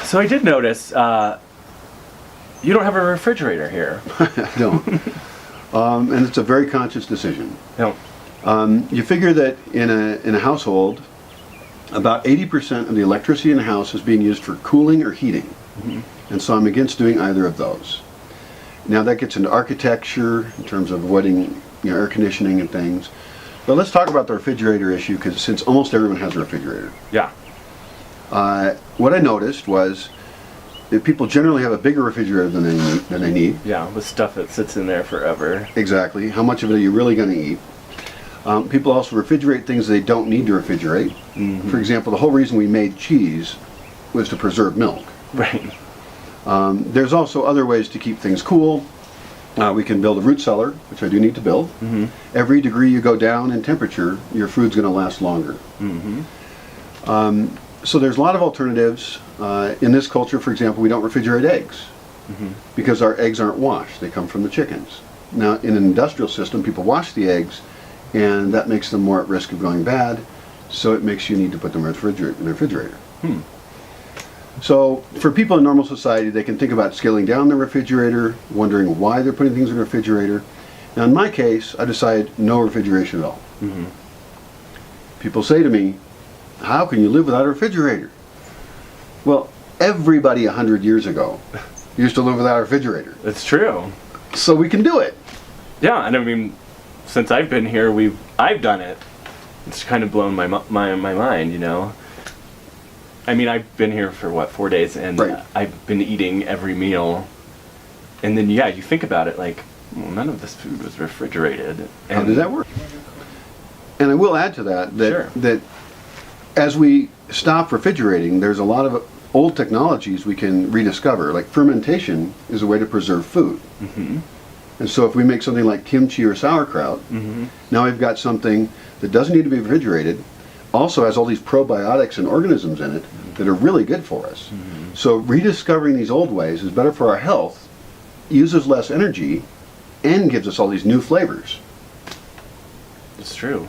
So I did notice you don't have a refrigerator here. I don't. And it's a very conscious decision. No. You figure that in a household, about 80% of the electricity in a house is being used for cooling or heating. Mm-hmm. And so I'm against doing either of those. Now that gets into architecture in terms of avoiding air conditioning and things. But let's talk about the refrigerator issue, because since almost everyone has a refrigerator. Yeah. What I noticed was that people generally have a bigger refrigerator than they need. Yeah, with stuff that sits in there forever. Exactly. How much of it are you really going to eat? People also refrigerate things they don't need to refrigerate. Mm-hmm. For example, the whole reason we made cheese was to preserve milk. Right. There's also other ways to keep things cool. We can build a root cellar, which I do need to build. Mm-hmm. Every degree you go down in temperature, your food's going to last longer. Mm-hmm. So there's a lot of alternatives. In this culture, for example, we don't refrigerate eggs Mm-hmm. because our eggs aren't washed. They come from the chickens. Now, in an industrial system, people wash the eggs, and that makes them more at risk of going bad, so it makes you need to put them in the refrigerator. Hmm. So for people in normal society, they can think about scaling down the refrigerator, wondering why they're putting things in the refrigerator. Now in my case, I decided no refrigeration at all. Mm-hmm. People say to me, how can you live without a refrigerator? Well, everybody 100 years ago used to live without a refrigerator. It's true. So we can do it. Yeah, and I mean, since I've been here, I've done it. It's kind of blown my mind, you know. I mean, I've been here for 4 days, and Right. I've been eating every meal. And then, yeah, you think about it, like, well, none of this food was refrigerated. How does that work? And I will add to that Sure. that as we stop refrigerating, there's a lot of old technologies we can rediscover. Like fermentation is a way to preserve food. Mm-hmm. And so if we make something like kimchi or sauerkraut, Mm-hmm. now we've got something that doesn't need to be refrigerated, also has all these probiotics and organisms in it that are really good for us. Mm-hmm. So rediscovering these old ways is better for our health, uses less energy, and gives us all these new flavors. It's true.